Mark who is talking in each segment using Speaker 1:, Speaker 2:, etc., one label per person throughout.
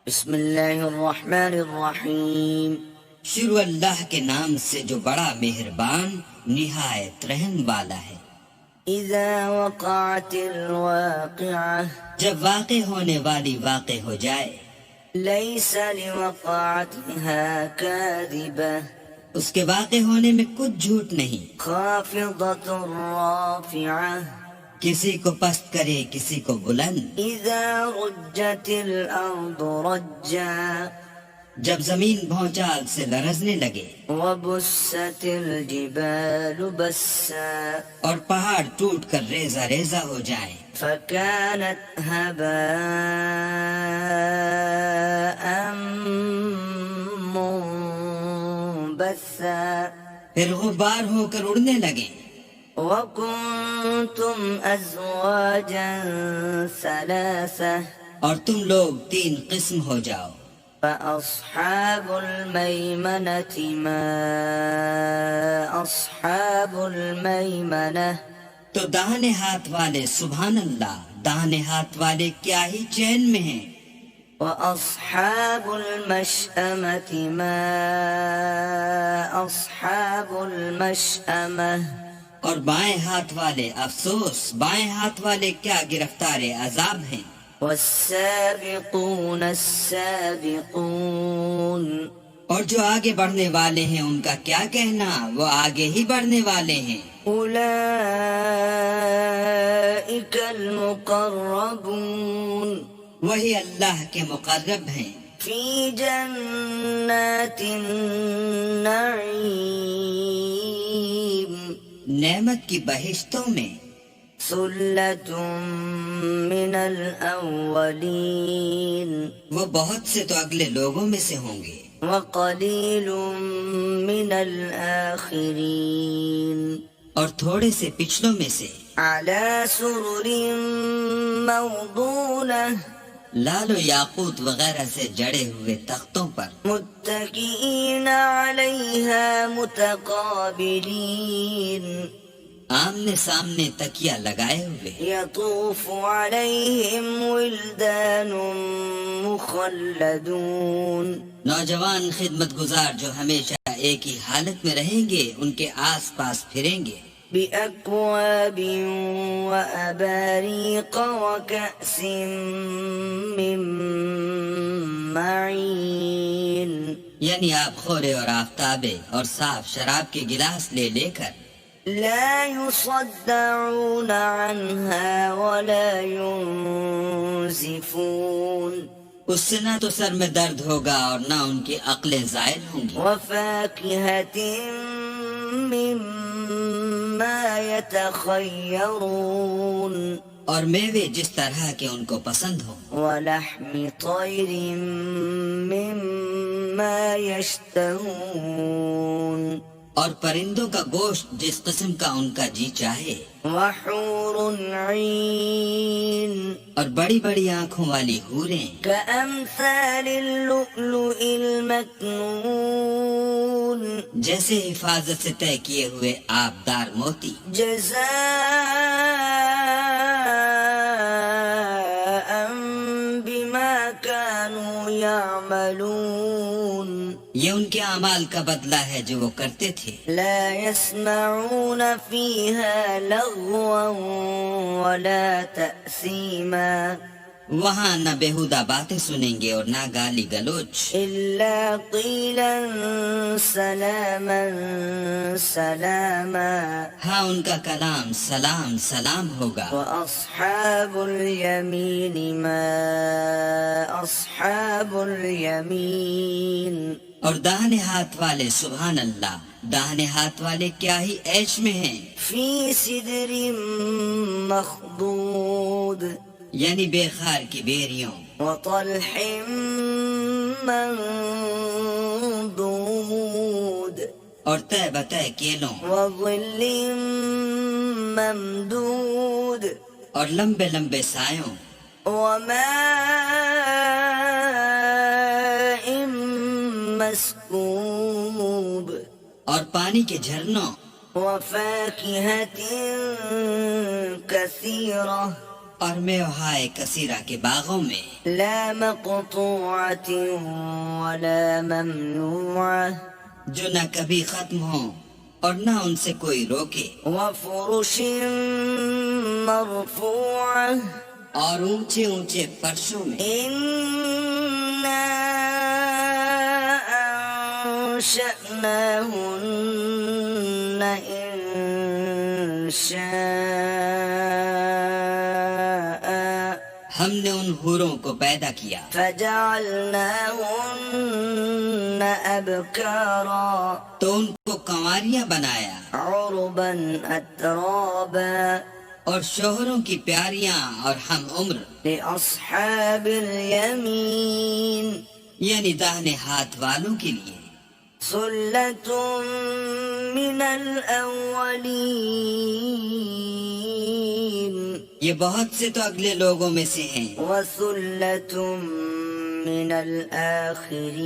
Speaker 1: بسم اللہ الرحمن الرحیم.
Speaker 2: شروع اللہ کے نام سے جو بڑا مہربان نہایت رحم والا ہے.
Speaker 1: اذا وقعت الواقعہ
Speaker 2: جب واقع ہونے والی واقع ہو جائے.
Speaker 1: لیس لوقعتها کاذبہ
Speaker 2: اس کے واقع ہونے میں کچھ جھوٹ نہیں.
Speaker 1: خافضۃ رافعہ
Speaker 2: کسی کو پست کرے کسی کو بلند.
Speaker 1: اذا رجت الارض رجا
Speaker 2: جب زمین بھونچال سے لرزنے لگے.
Speaker 1: وبست الجبال بسا
Speaker 2: اور پہاڑ ٹوٹ کر ریزہ ریزہ ہو جائیں.
Speaker 1: فكانت هباء منبثا
Speaker 2: پھر غبار ہو کر اڑنے لگے.
Speaker 1: وكنتم أزواجا ثلاثة
Speaker 2: اور تم لوگ 3 قسم ہو جاؤ.
Speaker 1: فأصحاب الميمنة ما أصحاب الميمنة
Speaker 2: تو داہنے ہاتھ والے سبحان اللہ داہنے ہاتھ والے کیا ہی چین میں ہیں.
Speaker 1: وأصحاب المشأمة ما أصحاب المشأمة
Speaker 2: اور بائیں ہاتھ والے افسوس بائیں ہاتھ والے کیا گرفتار عذاب ہیں.
Speaker 1: والسابقون السابقون
Speaker 2: اور جو آگے بڑھنے والے ہیں ان کا کیا کہنا وہ آگے ہی بڑھنے والے ہیں.
Speaker 1: أولئك المقربون
Speaker 2: وہی اللہ کے مقرب ہیں.
Speaker 1: في جنات النعيم
Speaker 2: نعمت کی بہشتوں میں.
Speaker 1: ثلة من الأولين
Speaker 2: وہ بہت سے تو اگلے لوگوں میں سے ہوں گے.
Speaker 1: وقليل من الآخرين
Speaker 2: اور تھوڑے سے پچھلوں میں سے.
Speaker 1: على سرر موضونة
Speaker 2: لال و یاقوت وغیرہ سے جڑے ہوئے تختوں پر.
Speaker 1: متكئين عليها متقابلين
Speaker 2: آمنے سامنے تکیہ لگائے ہوئے.
Speaker 1: يطوف عليهم ولدان مخلدون
Speaker 2: نوجوان خدمت گزار جو ہمیشہ ایک ہی حالت میں رہیں گے ان کے آس پاس پھریں گے.
Speaker 1: بأكواب وأباريق وكأس من معين
Speaker 2: یعنی آپ خورے اور آفتابے اور صاف شراب کے گلاس لے لے کر.
Speaker 1: لا يصدعون عنها ولا ينزفون
Speaker 2: اس سے نہ تو سر میں درد ہوگا اور نہ ان کی عقلیں زائل ہوں گی.
Speaker 1: وفاكهة مما يتخيرون
Speaker 2: اور میوے جس طرح کے ان کو پسند ہوں.
Speaker 1: ولحم طير مما يشتهون
Speaker 2: اور پرندوں کا گوشت جس قسم کا ان کا جی چاہے.
Speaker 1: وحور عين
Speaker 2: اور بڑی بڑی آنکھوں والی حوریں
Speaker 1: كأمثال اللؤلؤ المكنون
Speaker 2: جیسے حفاظت سے طے کیے ہوئے آبدار موتی.
Speaker 1: جزاء بما كانوا يعملون
Speaker 2: یہ ان کے اعمال کا بدلہ ہے جو وہ کرتے تھے.
Speaker 1: لا يسمعون فيها لغوا ولا تأثيما
Speaker 2: وہاں نہ بےہودہ باتیں سنیں گے اور نہ گالی گلوچ.
Speaker 1: إلا قيلا سلاما سلاما
Speaker 2: ہاں ان کا کلام سلام سلام ہوگا.
Speaker 1: وأصحاب اليمين ما أصحاب اليمين
Speaker 2: اور داہنے ہاتھ والے سبحان اللہ داہنے ہاتھ والے کیا ہی عیش میں ہیں.
Speaker 1: في سدر مخضود
Speaker 2: یعنی بے خار کی بیریوں
Speaker 1: وطلح منضود
Speaker 2: اور تہ بتہ کیلوں
Speaker 1: وظل ممدود
Speaker 2: اور لمبے لمبے سایوں
Speaker 1: وماء مسكوب
Speaker 2: اور پانی کے جھرنوں
Speaker 1: وفاكهة كثيرة
Speaker 2: اور میوہائے کثیرہ کے باغوں میں،
Speaker 1: لا مقطوعة ولا ممنوعة
Speaker 2: جو نہ کبھی ختم ہوں اور نہ ان سے کوئی روکے،
Speaker 1: وفرش مرفوعة
Speaker 2: اور اونچے اونچے فرشوں میں۔
Speaker 1: إنا أنشأناهن إنشاء
Speaker 2: ہم نے ان حوروں کو پیدا کیا،
Speaker 1: فجعلناهن أبكارا
Speaker 2: تو ان کو کنواریاں بنایا،
Speaker 1: عربا أترابا
Speaker 2: اور شوہروں کی پیاریاں اور ہم عمر،
Speaker 1: لأصحاب اليمين
Speaker 2: یعنی داہنے ہاتھ والوں کے لیے۔
Speaker 1: ثلة من الأولين
Speaker 2: یہ بہت سے تو اگلے لوگوں میں سے ہیں،
Speaker 1: وثلة من الآخرين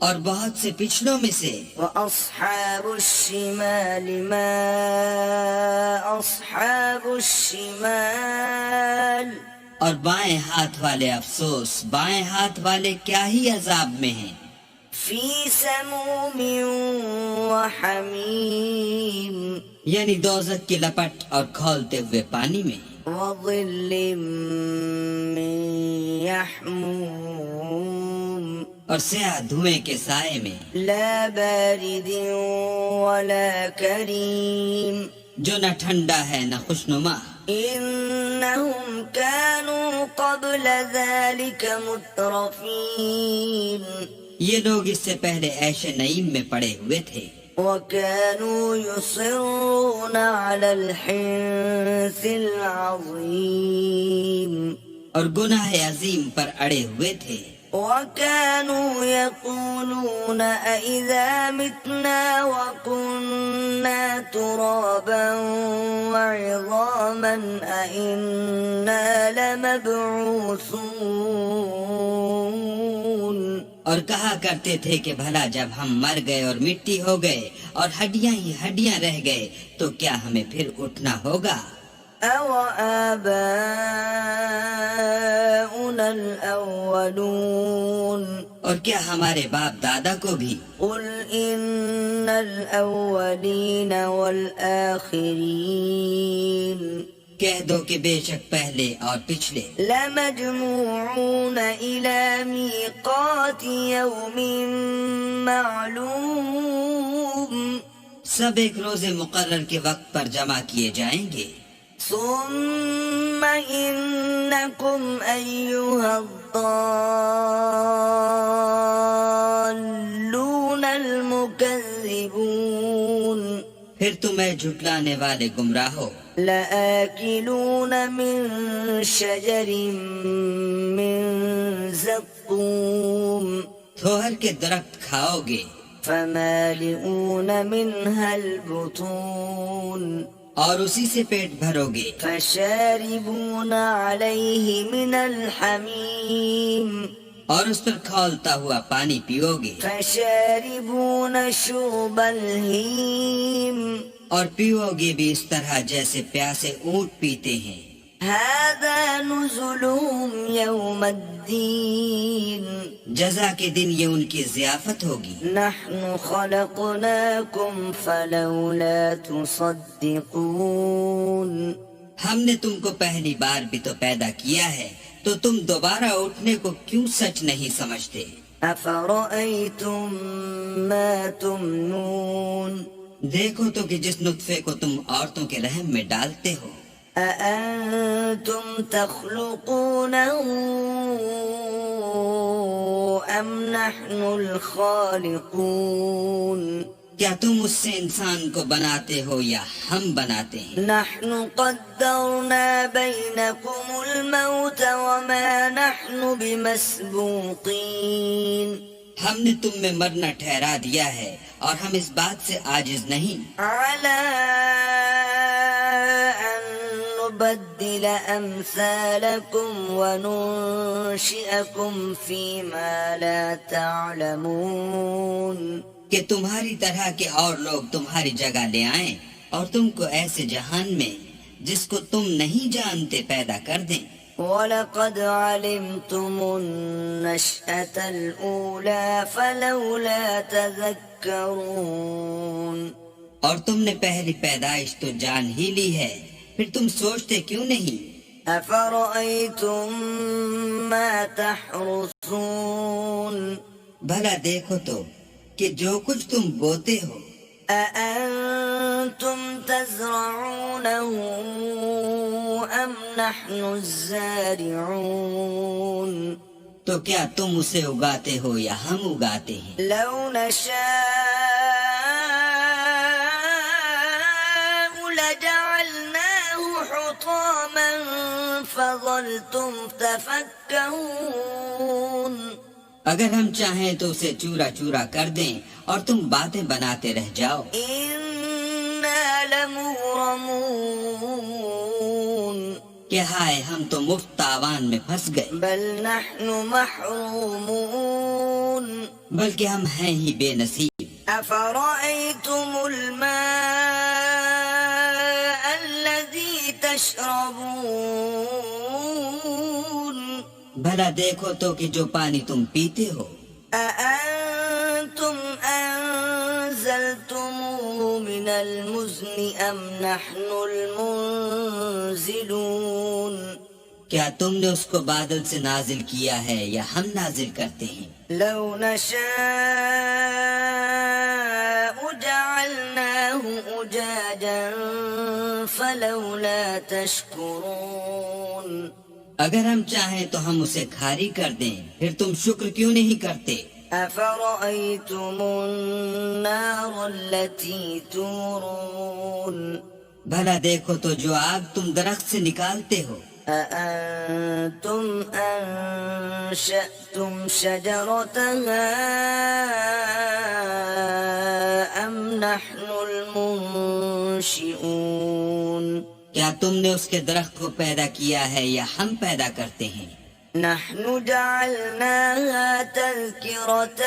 Speaker 2: اور بہت سے پچھلوں میں سے۔
Speaker 1: وأصحاب الشمال ما أصحاب الشمال
Speaker 2: اور بائیں ہاتھ والے افسوس، بائیں ہاتھ والے کیا ہی عذاب میں ہیں،
Speaker 1: في سموم وحميم
Speaker 2: یعنی دوزخ کی لپٹ اور کھولتے ہوئے پانی میں،
Speaker 1: وظل من يحموم
Speaker 2: اور سیاہ دھوئیں کے سائے میں،
Speaker 1: لا بارد ولا كريم
Speaker 2: جو نہ ٹھنڈا ہے نہ خوشنما۔
Speaker 1: إنهم كانوا قبل ذلك مترفين
Speaker 2: یہ لوگ اس سے پہلے عیش نعیم میں پڑے ہوئے تھے،
Speaker 1: وكانوا يصرون على الحنث العظيم
Speaker 2: اور گناہ عظیم پر اڑے ہوئے تھے،
Speaker 1: وكانوا يقولون أإذا متنا وكنا ترابا وعظاما أإنا لمبعوثون
Speaker 2: اور کہا کرتے تھے کہ بھلا جب ہم مر گئے اور مٹی ہو گئے اور ہڈیاں ہی ہڈیاں رہ گئے تو کیا ہمیں پھر اٹھنا ہوگا؟
Speaker 1: أو آباؤنا الأولون
Speaker 2: اور کیا ہمارے باپ دادا کو بھی؟
Speaker 1: قل إن الأولين والآخرين
Speaker 2: کہہ دو کہ بے شک پہلے اور پچھلے
Speaker 1: لمجموعون إلى ميقات يوم معلوم
Speaker 2: سب ایک روز مقرر کے وقت پر جمع کیے جائیں گے،
Speaker 1: ثم إنكم أيها الضالون المكذبون
Speaker 2: پھر تمہیں جھٹلانے والے گمراہ ہو،
Speaker 1: لآكلون من شجر من زقوم
Speaker 2: تھوہر کے درخت کھاؤ گے،
Speaker 1: فمالئون منها البطون
Speaker 2: اور اسی سے پیٹ بھرو گے،
Speaker 1: فشاربون عليه من الحميم
Speaker 2: اور اس پر کھولتا ہوا پانی پیو گے،
Speaker 1: فشاربون شرب الهيم
Speaker 2: اور پیو گے بھی اس طرح جیسے پیاسے اونٹ پیتے ہیں۔
Speaker 1: هذا نزلهم يوم الدين
Speaker 2: جزا کے دن یہ ان کی ضیافت ہوگی۔
Speaker 1: نحن خلقناكم فلولا تصدقون
Speaker 2: ہم نے تم کو پہلی بار بھی تو پیدا کیا ہے، تو تم دوبارہ اٹھنے کو کیوں سچ نہیں سمجھتے؟
Speaker 1: أفرأيتم ما تمنون
Speaker 2: دیکھو تو کہ جس نطفے کو تم عورتوں کے رحم میں ڈالتے ہو،
Speaker 1: أأنتم تخلقونه أم نحن الخالقون
Speaker 2: کیا تم اس سے انسان کو بناتے ہو یا ہم بناتے ہیں؟
Speaker 1: نحن قدرنا بينكم الموت وما نحن بمسبوقين
Speaker 2: ہم نے تم میں مرنا ٹھہرا دیا ہے اور ہم اس بات سے عاجز نہیں
Speaker 1: على أن نبدل أمثالكم وننشئكم فيما لا تعلمون
Speaker 2: کہ تمہاری طرح کے اور لوگ تمہاری جگہ لے آئیں اور تم کو ایسے جہان میں جس کو تم نہیں جانتے پیدا کر دیں.
Speaker 1: وَلَقَدْ عَلِمْتُمُ النَّشْأَةَ الْأُولَى فَلَوْلَا تَذَكَّرُونَ.
Speaker 2: اور تم نے پہلی پیدائش تو جان ہی لی ہے، پھر تم سوچتے کیوں نہیں؟
Speaker 1: أَفَرَأَيْتُم مَّا تَحْرُثُونَ.
Speaker 2: بھلا دیکھو تو کہ جو کچھ تم بوتے ہو،
Speaker 1: أَأَنتُمْ تَزْرَعُونَهُ أَمْ نَحْنُ الزَّارِعُونَ.
Speaker 2: تو کیا تم اسے اگاتے ہو یا ہم اگاتے ہیں؟
Speaker 1: لَوْ نَشَاءُ لَجَعَلْنَاهُ حُطَامًا فَظَلْتُمْ تَفَكَّهُونَ.
Speaker 2: اگر ہم چاہیں تو اسے چورا چورا کر دیں اور تم باتیں بناتے رہ جاؤ.
Speaker 1: إِنَّا لَمُغْرَمُونَ.
Speaker 2: کہ ہائے ہم تو مفت تاوان میں پھنس گئے،
Speaker 1: بل نحن محرومون.
Speaker 2: بلکہ ہم ہیں ہی بے نصیب.
Speaker 1: أفرأيتم الماء الذي تشربون.
Speaker 2: بھلا دیکھو تو کہ جو پانی تم پیتے ہو،
Speaker 1: أأنتم أنزلتموه من المزن أم نحن المنزلون.
Speaker 2: کیا تم نے اس کو بادل سے نازل کیا ہے یا ہم نازل کرتے ہیں؟
Speaker 1: لو نشاء جعلناه أجاجا فلولا تشكرون.
Speaker 2: اگر ہم چاہیں تو ہم اسے کھاری کر دیں، پھر تم شکر کیوں نہیں کرتے؟
Speaker 1: أفرأيتم النار التي تورون.
Speaker 2: بھلا دیکھو تو جو آگ تم درخت سے نکالتے ہو،
Speaker 1: أأنتم أنشأتم شجرتها أم نحن المنشئون.
Speaker 2: کیا تم نے اس کے درخت کو پیدا کیا ہے یا ہم پیدا کرتے ہیں؟
Speaker 1: نحن جعلناها تذكرة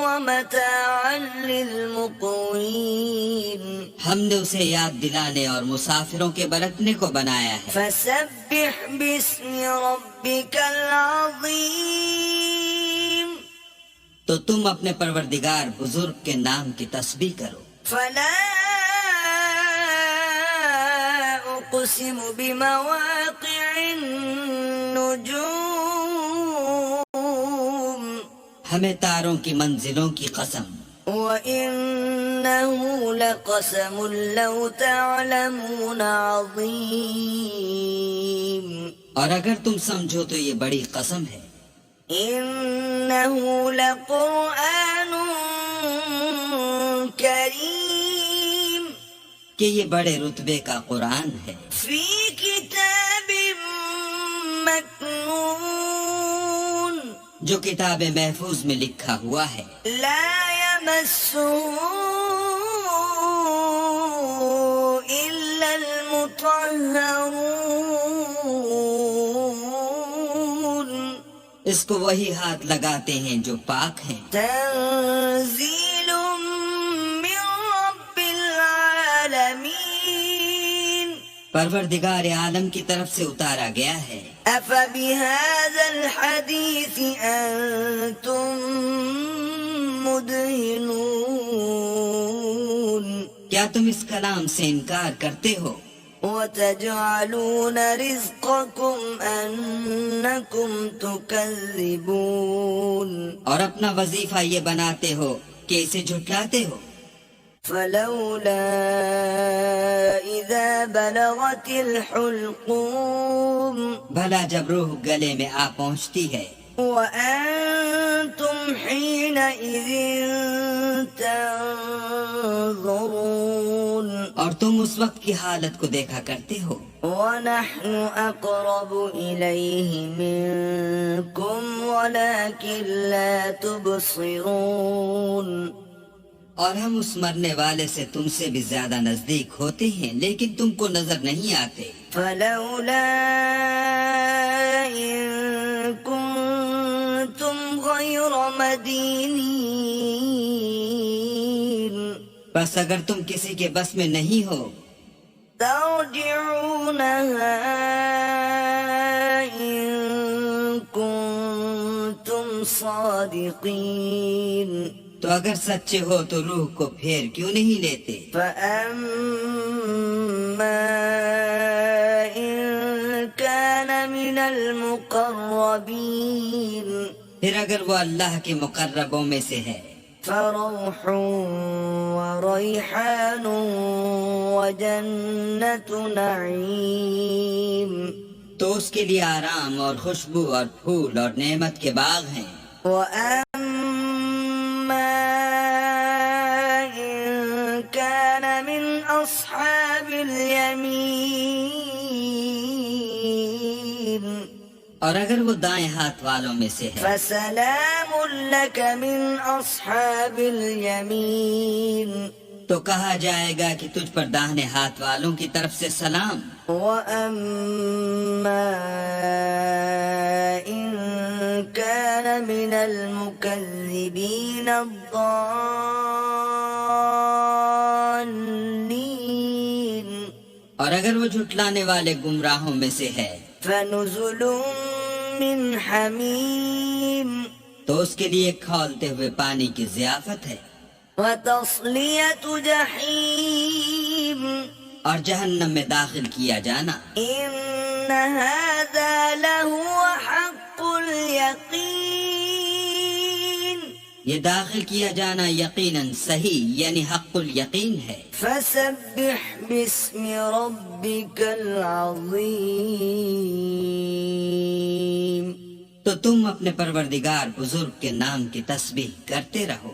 Speaker 1: ومتاعا للمقوين.
Speaker 2: ہم نے اسے یاد دلانے اور مسافروں کے برتنے کو بنایا ہے.
Speaker 1: فسبح باسم ربك العظيم.
Speaker 2: تو تم اپنے پروردگار بزرگ کے نام کی تسبیح کرو.
Speaker 1: فلا أقسم بمواقع النجوم.
Speaker 2: ہمیں تاروں کی منزلوں کی قسم.
Speaker 1: وإنه لقسم لو تعلمون عظيم.
Speaker 2: اور اگر تم سمجھو تو یہ بڑی قسم ہے.
Speaker 1: إنه لقرآن كريم.
Speaker 2: کہ یہ بڑے رتبے کا قرآن ہے.
Speaker 1: في كتاب مكنون.
Speaker 2: جو کتاب محفوظ میں لکھا ہوا ہے.
Speaker 1: لا يمسه إلا المطهرون.
Speaker 2: اس کو وہی ہاتھ لگاتے ہیں جو پاک ہیں.
Speaker 1: تنزيل من رب العالمين.
Speaker 2: پروردگار عالم کی طرف سے اتارا گیا ہے.
Speaker 1: أفبهذا الحديث أنتم مدهنون.
Speaker 2: کیا تم اس کلام سے انکار کرتے ہو؟
Speaker 1: وتجعلون رزقكم أنكم تكذبون.
Speaker 2: اور اپنا وظیفہ یہ بناتے ہو کہ اسے جھٹلاتے ہو.
Speaker 1: فلولا إذا بلغت الحلقوم.
Speaker 2: بھلا جب روح گلے میں آ پہنچتی ہے،
Speaker 1: وأنتم حينئذ تنظرون.
Speaker 2: اور تم اس وقت کی حالت کو دیکھا کرتے ہو.
Speaker 1: ونحن أقرب إليه منكم ولكن لا تبصرون.
Speaker 2: اور ہم اس مرنے والے سے تم سے بھی زیادہ نزدیک ہوتے ہیں لیکن تم کو نظر نہیں آتے.
Speaker 1: فلولا إن كنتم غير مدينين.
Speaker 2: بس اگر تم کسی کے بس میں نہیں ہو
Speaker 1: ترجعونها إن كنتم صادقين
Speaker 2: تو اگر سچے ہو تو روح کو پھیر کیوں نہیں لیتے؟
Speaker 1: فأما إن كان من المقربين
Speaker 2: پھر اگر وہ اللہ کے مقربوں میں سے ہے
Speaker 1: فروح وريحان وجنة نعيم
Speaker 2: تو اس کے لیے آرام اور خوشبو اور پھول اور نعمت کے باغ ہیں.
Speaker 1: وأما إن كان من أصحاب اليمين
Speaker 2: اور اگر وہ دائیں ہاتھ والوں میں سے ہے
Speaker 1: فسلام لك من أصحاب اليمين
Speaker 2: تو کہا جائے گا کہ تجھ پر داہنے ہاتھ والوں کی طرف سے سلام.
Speaker 1: وأما إن كان من المكذبين الضالين
Speaker 2: اور اگر وہ جھٹلانے والے گمراہوں میں سے ہے
Speaker 1: فنزل من حميم
Speaker 2: تو اس کے لیے کھولتے ہوئے پانی کی ضیافت ہے
Speaker 1: وتصلية جحيم
Speaker 2: اور جہنم میں داخل کیا جانا.
Speaker 1: إن هذا لهو حق اليقين
Speaker 2: یہ داخل کیا جانا یقیناً صحیح یعنی حق الیقین ہے.
Speaker 1: فسبح باسم ربك العظيم
Speaker 2: تو تم اپنے پروردگار بزرگ کے نام کی تسبیح کرتے رہو.